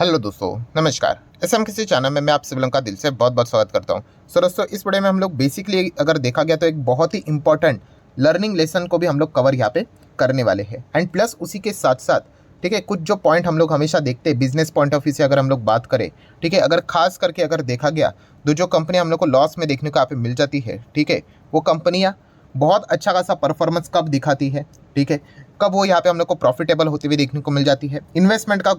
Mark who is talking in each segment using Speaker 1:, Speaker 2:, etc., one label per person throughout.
Speaker 1: Hello दोस्तों, नमस्कार। SMKC channel में मैं आप सभी लोगों का दिल से बहुत बहुत स्वागत करता हूं। सो दोस्तों, इस वीडियो में हम लोग बेसिकली अगर देखा गया तो एक बहुत ही इंपॉर्टेंट लर्निंग लेसन को भी हम लोग कवर यहाँ पे करने वाले हैं। एंड प्लस उसी के साथ साथ ठीक है, कुछ जो पॉइंट हम लोग हमेशा देखते हैं बिजनेस पॉइंट ऑफ व्यू से अगर हम लोग बात करें, ठीक है, अगर खास करके अगर देखा गया तो जो कंपनी हम लोग को लॉस में देखने को यहाँ पे मिल जाती है, ठीक है, वो कंपनियाँ बहुत अच्छा खासा परफॉर्मेंस कब दिखाती है, ठीक है, कब वो यहाँ पे हम लोग को प्रॉफिटेबल होते हुए देखने को मिल जाती है, इन्वेस्टमेंट का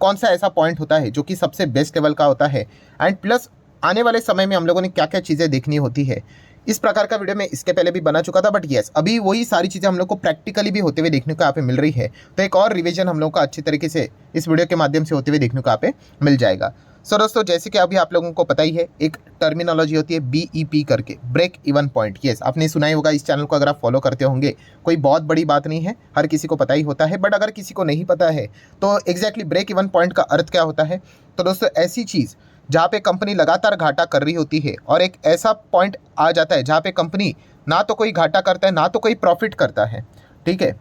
Speaker 1: कौन सा ऐसा पॉइंट होता है जो कि सबसे बेस्ट लेवल का होता है, एंड प्लस आने वाले समय में हम लोगों ने क्या क्या चीज़ें देखनी होती है। इस प्रकार का वीडियो में इसके पहले भी बना चुका था, बट यस अभी वही सारी चीज़ें हम लोग को प्रैक्टिकली भी होते हुए देखने को यहाँ पे मिल रही है। तो एक और रिवीजन हम लोग का अच्छी तरीके से इस वीडियो के माध्यम से होते हुए देखने को यहाँ पे मिल जाएगा। सो दोस्तों, जैसे कि अभी आप लोगों को पता ही है, एक टर्मिनोलॉजी होती है BEP करके, ब्रेक इवन पॉइंट। यस, आपने सुना ही होगा इस चैनल को अगर आप फॉलो करते होंगे। कोई बहुत बड़ी बात नहीं है, हर किसी को पता ही होता है, बट अगर किसी को नहीं पता है तो एग्जैक्टली ब्रेक इवन पॉइंट का अर्थ क्या होता है। तो दोस्तों, ऐसी चीज़ जहाँ पे कंपनी लगातार घाटा कर रही होती है और एक ऐसा पॉइंट आ जाता है जहाँ पे कंपनी ना तो कोई घाटा करता है ना तो कोई प्रॉफिट करता है, ठीक है,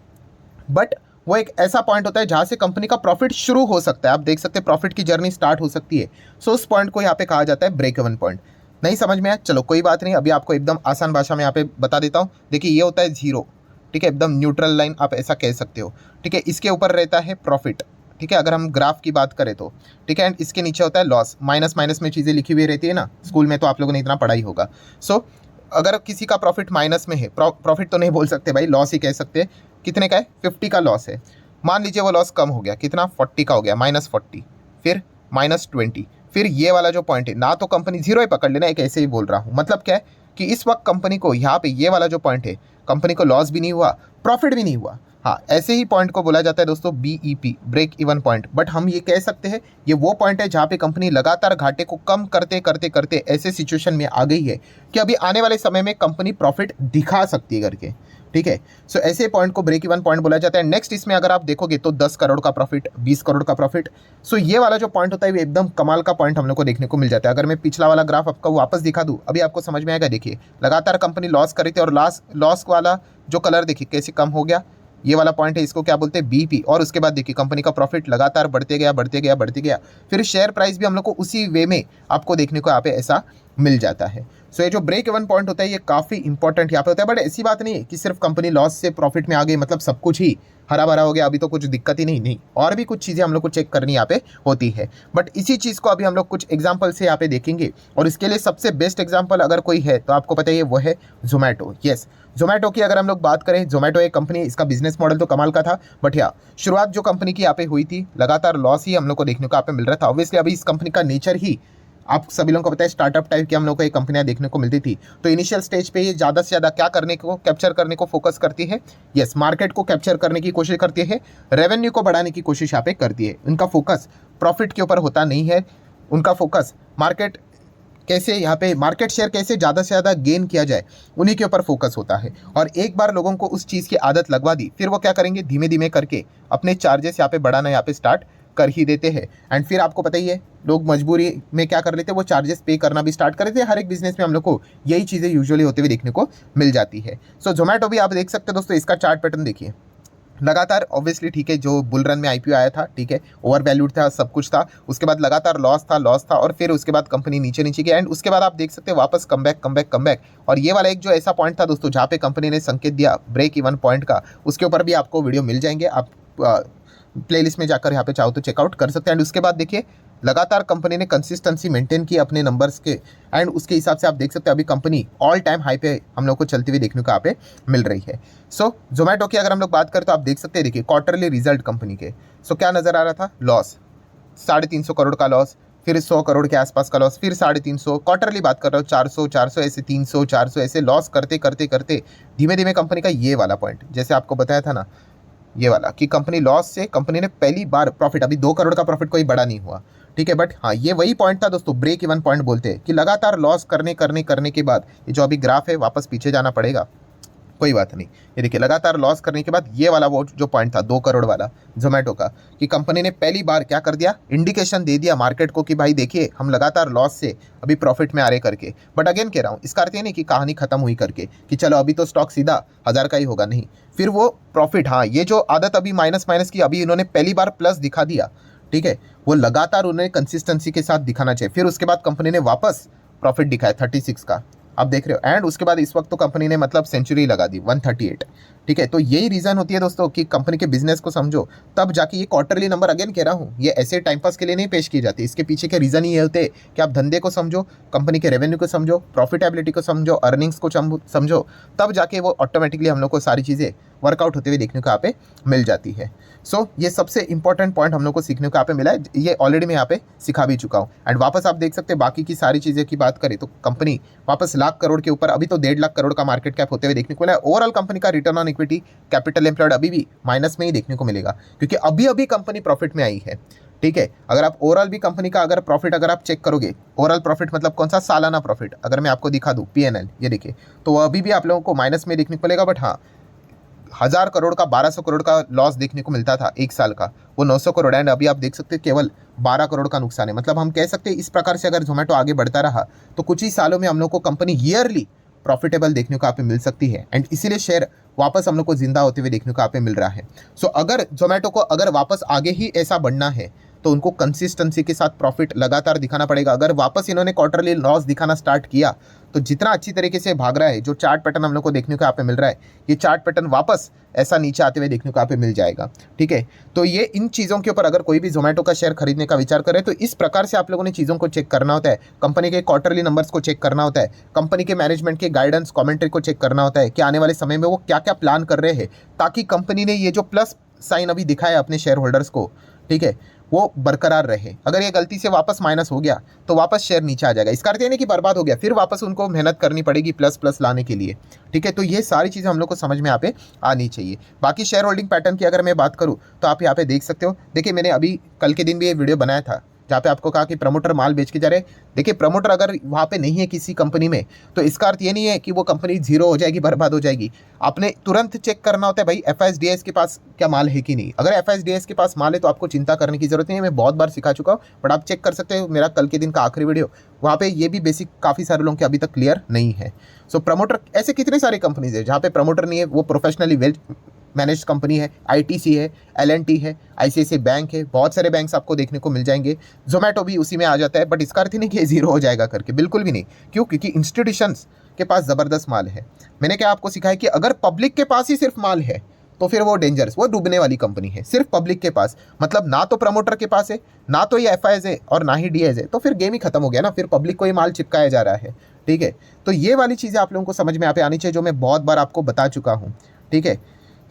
Speaker 1: बट वो एक ऐसा पॉइंट होता है जहाँ से कंपनी का प्रॉफिट शुरू हो सकता है। आप देख सकते हैं प्रॉफिट की जर्नी स्टार्ट हो सकती है। सो उस पॉइंट को यहाँ पे कहा जाता है ब्रेक इवन पॉइंट। नहीं समझ में आया, चलो कोई बात नहीं, अभी आपको एकदम आसान भाषा में यहाँ पे बता देता हूँ। देखिए, ये होता है जीरो, ठीक है, एकदम न्यूट्रल लाइन आप ऐसा कह सकते हो, ठीक है। इसके ऊपर रहता है प्रॉफिट, ठीक है, अगर हम ग्राफ की बात करें तो, ठीक है, एंड इसके नीचे होता है लॉस। माइनस माइनस में चीज़ें लिखी हुई रहती है ना, स्कूल में तो आप लोगों ने इतना पढ़ा ही होगा। सो अगर किसी का प्रॉफिट माइनस में है, प्रॉफिट तो नहीं बोल सकते भाई, लॉस ही कह सकते हैं। कितने का है? 50 का लॉस है। मान लीजिए वो लॉस कम हो गया, कितना? 40 का हो गया, -40, फिर -20, फिर ये वाला जो पॉइंट है ना, तो कंपनी जीरो ही पकड़ लेना, एक ऐसे ही बोल रहा हूँ। मतलब क्या है कि इस वक्त कंपनी को यहाँ पे ये वाला जो पॉइंट है, कंपनी को लॉस भी नहीं हुआ, प्रॉफिट भी नहीं हुआ। हाँ, ऐसे ही पॉइंट को बोला जाता है दोस्तों BEP, break even point. But हम ये कह सकते हैं ये वो पॉइंट है जहाँ पे कंपनी लगातार घाटे को कम करते करते करते ऐसे सिचुएशन में आ गई है कि अभी आने वाले समय में कंपनी प्रॉफिट दिखा सकती है करके, ठीक है। सो ऐसे पॉइंट को ब्रेक इवन पॉइंट बोला जाता है। नेक्स्ट इसमें अगर आप देखोगे तो 10 करोड़ का प्रॉफिट, 20 करोड़ का प्रॉफिट। सो ये वाला जो पॉइंट होता है वो एकदम कमाल का पॉइंट हम लोग को देखने को मिल जाता है। अगर मैं पिछला वाला ग्राफ आपको वापस दिखा दूं, अभी आपको समझ में आएगा। देखिए, लगातार कंपनी लॉस कर रही थी और लॉस वाला जो कलर देखिए कैसे कम हो गया, ये वाला पॉइंट है, इसको क्या बोलते हैं BEP। और उसके बाद देखिए कंपनी का प्रॉफिट लगातार बढ़ते गया बढ़ते गया बढ़ते गया, फिर शेयर प्राइस भी हम लोग को उसी वे में आपको देखने को यहाँ पे ऐसा मिल जाता है। सो ये जो ब्रेक इवन पॉइंट होता है ये काफ़ी इंपॉर्टेंट यहाँ पे होता है। बट ऐसी बात नहीं है कि सिर्फ कंपनी लॉस से प्रॉफिट में आ गई मतलब सब कुछ ही हरा भरा हो गया, अभी तो कुछ दिक्कत ही नहीं, और भी कुछ चीज़ें हम लोग को चेक करनी यहाँ पे होती है। बट इसी चीज़ को अभी हम लोग कुछ एग्जाम्पल से यहाँ पे देखेंगे, और इसके लिए सबसे बेस्ट एग्जाम्पल अगर कोई है तो आपको पता ही है, वो है जोमेटो। यस, जोमेटो की अगर हम लोग बात करें, जोमेटो एक कंपनी, इसका बिजनेस मॉडल तो कमाल का था, बट या शुरुआत जो कंपनी की यहाँ पे हुई थी, लगातार लॉस ही हम लोग को देखने को यहाँ पे मिल रहा था। ऑब्वियसली अभी इस कंपनी का नेचर ही आप सभी लोगों को पता है, स्टार्टअप टाइप की हम लोग को ये कंपनियां देखने को मिलती थी। तो इनिशियल स्टेज पे ये ज़्यादा से ज़्यादा क्या करने को, कैप्चर करने को फोकस करती है। यस, मार्केट को कैप्चर करने की कोशिश करती है, रेवेन्यू को बढ़ाने की कोशिश यहाँ पे करती है। उनका फोकस प्रॉफिट के ऊपर होता नहीं है, उनका फोकस मार्केट कैसे, यहाँ पे मार्केट शेयर कैसे ज़्यादा से ज़्यादा गेन किया जाए, उन्हीं के ऊपर फोकस होता है। और एक बार लोगों को उस चीज़ की आदत लगवा दी, फिर वो क्या करेंगे, धीमे धीमे करके अपने चार्जेस यहाँ पे बढ़ाना यहाँ पे स्टार्ट कर ही देते हैं। एंड फिर आपको पता ही है, लोग मजबूरी में क्या कर लेते हैं, वो चार्जेस पे करना भी स्टार्ट कर देते हैं। हर एक बिजनेस में हम लोग को यही चीज़ें यूजुअली होते हुए देखने को मिल जाती है। सो जोमेटो भी आप देख सकते हो दोस्तों, इसका चार्ट पैटर्न देखिए, लगातार ऑब्वियसली, ठीक है, जो बुल रन में IPO आया था, ठीक है, ओवर वैल्यूड था, सब कुछ था, उसके बाद लगातार लॉस था, और फिर उसके बाद कंपनी नीचे नीचे गई, एंड उसके बाद आप देख सकते हैं वापस कम बैक। और ये वाला एक जो ऐसा पॉइंट था दोस्तों जहाँ पे कंपनी ने संकेत दिया ब्रेक इवन पॉइंट का, उसके ऊपर भी आपको वीडियो मिल जाएंगे, आप प्लेलिस्ट में जाकर यहाँ पे चाहो तो चेकआउट कर सकते हैं। एंड उसके बाद देखिए लगातार कंपनी ने कंसिस्टेंसी मेंटेन की अपने नंबर्स के, एंड उसके हिसाब से आप देख सकते हैं अभी कंपनी ऑल टाइम हाई पे हम लोग को चलती हुई देखने को यहाँ पे मिल रही है। सो जोमेटो की अगर हम लोग बात करें तो आप देख सकते हैं, देखिए क्वार्टरली रिजल्ट कंपनी के, सो क्या नज़र आ रहा था, लॉस 350 करोड़ का लॉस, फिर 100 करोड़ के आसपास का लॉस, फिर 350, क्वार्टरली बात कर रहा हूँ, 400 ऐसे, 300, 400 ऐसे लॉस करते करते करते धीमे धीमे कंपनी का ये वाला पॉइंट, जैसे आपको बताया था ना, ये वाला कि कंपनी लॉस से कंपनी ने पहली बार प्रॉफिट, अभी 2 करोड़ का प्रॉफिट कोई बड़ा नहीं हुआ, ठीक है, बट हाँ ये वही पॉइंट था दोस्तों, ब्रेक इवन पॉइंट बोलते हैं, कि लगातार लॉस करने के बाद, ये जो अभी ग्राफ है वापस पीछे जाना पड़ेगा, कोई बात नहीं, ये देखिए लगातार लॉस करने के बाद ये वाला वो जो पॉइंट था 2 करोड़ वाला जोमेटो का, कि कंपनी ने पहली बार क्या कर दिया, इंडिकेशन दे दिया मार्केट को कि भाई देखिए हम लगातार लॉस से अभी प्रॉफिट में आ रहे करके। बट अगेन कह रहा हूँ, इसका अर्थ ये नहीं कि कहानी खत्म हुई करके कि चलो अभी तो स्टॉक सीधा 1000 का ही होगा, नहीं, फिर वो प्रॉफिट, हाँ ये जो आदत अभी माइनस की, अभी इन्होंने पहली बार प्लस दिखा दिया, ठीक है, वो लगातार उन्हें कंसिस्टेंसी के साथ दिखाना चाहिए। फिर उसके बाद कंपनी ने वापस प्रॉफिट दिखाया 36 का, आप देख रहे हो, एंड उसके बाद इस वक्त तो कंपनी ने मतलब सेंचुरी लगा दी 138। ठीक है, तो यही रीज़न होती है दोस्तों कि कंपनी के बिजनेस को समझो, तब जाके ये क्वार्टरली नंबर, अगेन कह रहा हूँ, ये ऐसे टाइम पास के लिए नहीं पेश की जाती। इसके पीछे के रीज़न ये होते हैं कि आप धंधे को समझो, कंपनी के रेवेन्यू को समझो, प्रॉफिटेबिलिटी को समझो, अर्निंग्स को समझो, तब जाके वो ऑटोमेटिकली हम लोग को सारी चीज़ें वर्कआउट होते हुए देखने को यहाँ पे मिल जाती है। सो ये सबसे इंपॉर्टेंट पॉइंट हम लोग को सीखने को यहाँ पे मिला है, ये ऑलरेडी मैं यहाँ पे सिखा भी चुका हूँ। एंड वापस आप देख सकते हैं बाकी की सारी चीज़ें की बात करें तो कंपनी वापस लाख करोड़ के ऊपर, अभी तो 1.5 लाख करोड़ का मार्केट कैप होते हुए देखने को मिला है। ओवरऑल कंपनी का return on equity, capital employed अभी भी माइनस में ही देखने को मिलेगा, क्योंकि अभी अभी कंपनी प्रॉफिट में आई है। ठीक है, अगर आप ओवरऑल भी कंपनी का अगर प्रॉफिट अगर आप चेक करोगे, ओवरऑल प्रॉफिट मतलब कौन सा, सालाना प्रॉफिट, अगर मैं आपको दिखा दूँ PNL, ये देखिए, तो अभी भी आप लोगों को माइनस में देखने को मिलेगा। बट हाँ, 1000 करोड़ का 1200 करोड़ का लॉस देखने को मिलता था एक साल का, वो 900 करोड़, एंड अभी आप देख सकते हैं केवल 12 करोड़ का नुकसान है। मतलब हम कह सकते हैं इस प्रकार से अगर जोमेटो आगे बढ़ता रहा तो कुछ ही सालों में हम लोग को कंपनी ईयरली प्रॉफिटेबल देखने को यहाँ पे मिल सकती है, एंड इसीलिए शेयर वापस हम लोग को जिंदा होते हुए देखने को यहाँ पे मिल रहा है। सो अगर जोमेटो को अगर वापस आगे ही ऐसा बढ़ना है तो उनको कंसिस्टेंसी के साथ प्रॉफिट लगातार दिखाना पड़ेगा। अगर वापस इन्होंने क्वार्टरली लॉस दिखाना स्टार्ट किया तो जितना अच्छी तरीके से भाग रहा है, जो चार्ट पैटर्न हम लोग को देखने को यहाँ पे मिल रहा है, ये चार्ट पैटर्न वापस ऐसा नीचे आते हुए देखने को यहाँ पे मिल जाएगा। ठीक है, तो ये इन चीज़ों के ऊपर अगर कोई भी जोमेटो का शेयर खरीदने का विचार करे तो इस प्रकार से आप लोगों ने चीज़ों को चेक करना होता है, कंपनी के क्वार्टरली नंबर्स को चेक करना होता है, कंपनी के मैनेजमेंट के गाइडेंस कमेंट्री को चेक करना होता है कि आने वाले समय में वो क्या क्या प्लान कर रहे हैं, ताकि कंपनी ने ये जो प्लस साइन अभी दिखाया अपने शेयर होल्डर्स को, ठीक है, वो बरकरार रहे। अगर ये गलती से वापस माइनस हो गया तो वापस शेयर नीचे आ जाएगा, इसका अर्थ ये नहीं कि बर्बाद हो गया, फिर वापस उनको मेहनत करनी पड़ेगी प्लस प्लस लाने के लिए। ठीक है, तो ये सारी चीज़ें हम लोग को समझ में यहाँ पे आनी चाहिए। बाकी शेयर होल्डिंग पैटर्न की अगर मैं बात करूँ तो आप यहाँ पे देख सकते हो, देखिए मैंने अभी कल के दिन भी ये वीडियो बनाया था जहाँ पे आपको कहा कि प्रमोटर माल बेच के जा रहे हैं। देखिए, प्रमोटर अगर वहाँ पे नहीं है किसी कंपनी में तो इसका अर्थ ये नहीं है कि वो कंपनी जीरो हो जाएगी, बर्बाद हो जाएगी। आपने तुरंत चेक करना होता है भाई FSDS के पास क्या माल है कि नहीं। अगर FSDS के पास माल है तो आपको चिंता करने की जरूरत नहीं है, मैं बहुत बार सिखा चुका हूँ, बट आप चेक कर सकते हो मेरा कल के दिन का आखिरी वीडियो, वहाँ पे ये भी बेसिक काफ़ी सारे लोगों के अभी तक क्लियर नहीं है। सो प्रमोटर, ऐसे कितने सारे कंपनीज है जहाँ पे प्रमोटर नहीं है, वो प्रोफेशनली वेल मैनेज कंपनी है, ITC है, L&T है, ICICI बैंक है, बहुत सारे बैंक्स आपको देखने को मिल जाएंगे। जोमेटो भी उसी में आ जाता है, बट इसका अर्थ ही नहीं कि जीरो हो जाएगा करके, बिल्कुल भी नहीं। क्यों? क्योंकि इंस्टीट्यूशंस के पास ज़बरदस्त माल है। मैंने क्या आपको सिखाया कि अगर पब्लिक के पास ही सिर्फ माल है तो फिर वो डेंजरस, वो डूबने वाली कंपनी है। सिर्फ पब्लिक के पास मतलब ना तो प्रमोटर के पास है, ना तो ये FIS है और ना ही DIS है, तो फिर गेम ही खत्म हो गया ना, फिर पब्लिक को ही माल चिपकाया जा रहा है। ठीक है, तो ये वाली चीज़ें आप लोगों को समझ में यहाँ पे आनी चाहिए, जो मैं बहुत बार आपको बता चुका हूँ। ठीक है,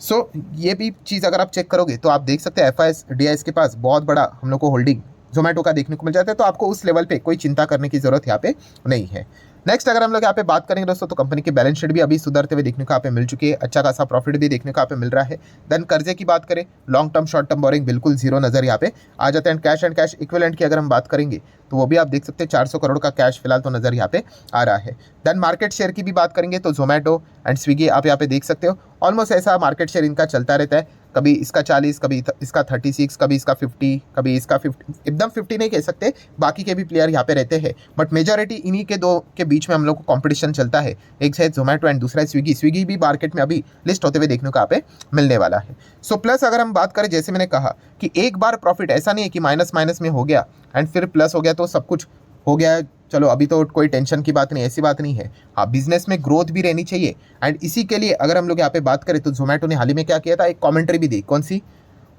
Speaker 1: सो ये भी चीज़ अगर आप चेक करोगे तो आप देख सकते हैं FIS DIS के पास बहुत बड़ा हम लोग को होल्डिंग जोमेटो का देखने को मिल जाता है, तो आपको उस लेवल पे कोई चिंता करने की ज़रूरत यहाँ पे नहीं है। नेक्स्ट अगर हम लोग यहाँ पे बात करेंगे दोस्तों तो कंपनी की बैलेंस शीट भी अभी सुधरते हुए देखने को यहाँ पे मिल चुकी है, अच्छा खासा प्रॉफिट भी देखने को यहाँ पे मिल रहा है। देन कर्जे की बात करें, long term short term borrowing बिल्कुल जीरो नज़र यहाँ पे आ जाते हैं। एंड कैश इक्विवेलेंट की अगर हम बात करेंगे तो वो भी आप देख सकते हैं 400 करोड़ का कैश फिलहाल तो नज़र यहाँ पे आ रहा है। देन मार्केट शेयर की भी बात करेंगे तो जोमेटो एंड स्विगी आप यहाँ पे देख सकते हो, ऑलमोस्ट ऐसा मार्केट शेयर इनका चलता रहता है, कभी इसका 40, कभी इसका 36, कभी इसका 50, कभी इसका 50, एकदम 50 नहीं कह सकते, बाकी के भी प्लेयर यहाँ पे रहते हैं, बट मेजॉरिटी इन्हीं के दो के बीच में हम लोग को कंपटीशन चलता है। एक है जोमेटो एंड दूसरा है स्विगी। स्विगी भी मार्केट में अभी लिस्ट होते हुए देखने को यहाँ पे मिलने वाला है। सो प्लस अगर हम बात करें, जैसे मैंने कहा कि एक बार प्रॉफिट ऐसा नहीं है कि माइनस माइनस में हो गया एंड फिर प्लस हो गया तो सब कुछ हो गया, चलो अभी तो कोई टेंशन की बात नहीं, ऐसी बात नहीं है। हाँ, बिजनेस में ग्रोथ भी रहनी चाहिए, एंड इसी के लिए अगर हम लोग यहाँ पे बात करें तो जोमेटो ने हाल ही में क्या किया था, एक कमेंट्री भी दी, कौन सी,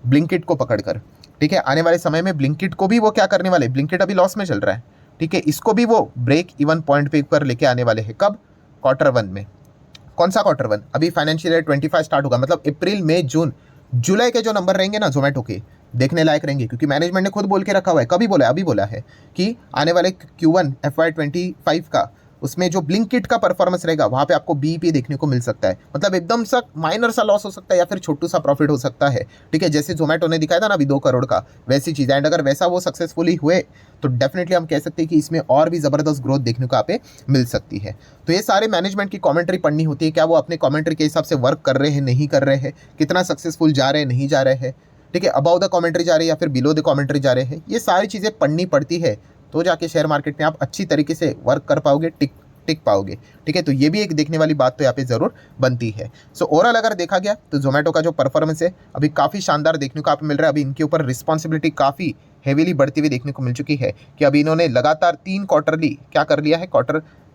Speaker 1: ब्लिंकिट को पकड़कर। ठीक है, आने वाले समय में ब्लिंकिट को भी वो क्या करने वाले, ब्लिंकिट अभी लॉस में चल रहा है, ठीक है, इसको भी वो ब्रेक इवन पॉइंट पे पर लेके आने वाले हैं। कब? Q1 में। कौन सा Q1? अभी फाइनेंशियल ईयर 25 स्टार्ट होगा, मतलब अप्रैल मई जून जुलाई के जो नंबर रहेंगे ना जोमेटो के, देखने लायक रहेंगे, क्योंकि मैनेजमेंट ने खुद बोल के रखा हुआ है, कभी बोला है, अभी बोला है कि आने वाले Q1 FY25 का उसमें जो ब्लिंकिट का परफॉर्मेंस रहेगा वहाँ पे आपको BEP देखने को मिल सकता है। मतलब एकदम सा माइनर सा लॉस हो सकता है या फिर छोटू सा प्रॉफिट हो सकता है। ठीक है, जैसे जोमेटो ने दिखाया था ना अभी 2 करोड़ का, वैसी चीज़। एंड अगर वैसा वो सक्सेसफुली हुए तो डेफिनेटली हम कह सकते हैं कि इसमें और भी ज़बरदस्त ग्रोथ देखने को यहाँ पे मिल सकती है। तो ये सारे मैनेजमेंट की कमेंट्री पढ़नी होती है, क्या वो अपने कमेंट्री के हिसाब से वर्क कर रहे हैं, नहीं कर रहे हैं, कितना सक्सेसफुल जा रहे हैं, नहीं जा रहे हैं, ठीक है, अबाउ द कमेंट्री जा रही है या फिर बिलो द कमेंट्री जा रहे हैं, ये सारी चीज़ें पढ़नी पड़ती है, तो जाके शेयर मार्केट में आप अच्छी तरीके से वर्क कर पाओगे, टिक पाओगे। ठीक है, तो ये भी एक देखने वाली बात तो यहाँ पे ज़रूर बनती है। सो ओवरऑल अगर देखा गया तो जोमेटो का जो परफॉर्मेंस है अभी काफ़ी शानदार देखने को आप मिल रहा है। अभी इनके ऊपर रिस्पॉन्सिबिलिटी काफ़ी हेवीली बढ़ती हुई देखने को मिल चुकी है कि अभी इन्होंने लगातार 3 क्वार्टरली क्या कर लिया है,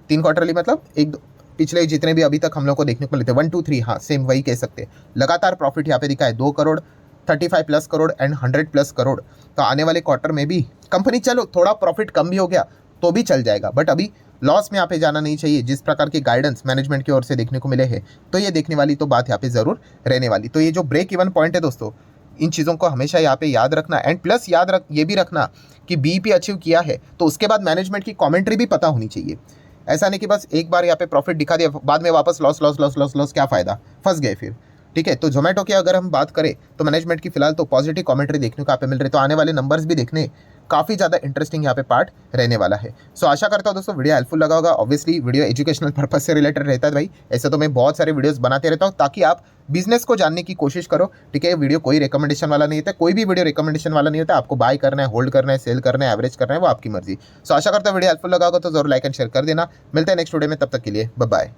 Speaker 1: 3 क्वार्टरली मतलब पिछले जितने भी अभी तक हम लोग को देखने को मिलते हैं 1 2 3, हाँ सेम वही कह सकते हैं। लगातार प्रॉफिट यहाँ पे दिखा है 2 करोड़, 35+ करोड़ एंड 100+ करोड़। तो आने वाले क्वार्टर में भी कंपनी चलो थोड़ा प्रॉफिट कम भी हो गया तो भी चल जाएगा, बट अभी लॉस में यहाँ पे जाना नहीं चाहिए जिस प्रकार के गाइडेंस मैनेजमेंट की ओर से देखने को मिले हैं। तो ये देखने वाली तो बात यहाँ पे ज़रूर रहने वाली। तो ये जो ब्रेक इवन पॉइंट है दोस्तों, इन चीज़ों को हमेशा यहाँ पे याद रखना एंड प्लस ये भी रखना कि बीईपी अचीव किया है तो उसके बाद मैनेजमेंट की कॉमेंट्री भी पता होनी चाहिए। ऐसा नहीं कि बस एक बार यहाँ पे प्रॉफिट दिखा दिया बाद में वापस loss loss loss loss loss, क्या फ़ायदा, फंस गए फिर। ठीक है, तो जोमेटो की अगर हम बात करें तो मैनेजमेंट की फिलहाल तो पॉजिटिव कमेंट्री देखने को यहाँ पे मिल रही है। तो आने वाले नंबर्स भी देखने काफ़ी ज़्यादा इंटरेस्टिंग यहाँ पे पार्ट रहने वाला है। सो आशा करता हूँ दोस्तों वीडियो हेल्पफुल लगा होगा। ऑब्वियसली वीडियो एजुकेशनल पर्पज से रिलेटेड रहता है भाई, ऐसे तो मैं बहुत सारे वीडियोस बनाते रहता हूँ ताकि आप बिजनेस को जानने की कोशिश करो। ठीक है, वीडियो कोई रिकमेंडेशन वाला नहीं होता, कोई भी वीडियो रिकमेंडेशन वाला नहीं होता। आपको बाय करना है, होल्ड करना है, सेल करना है, एवरेज करना है, वो आपकी मर्जी। सो आशा करता हूँ वीडियो हेल्पफुल लगा होगा तो जरूर लाइक एंड शेयर कर देना। मिलते हैं नेक्स्ट वीडियो में, तब तक के लिए बाय बाय।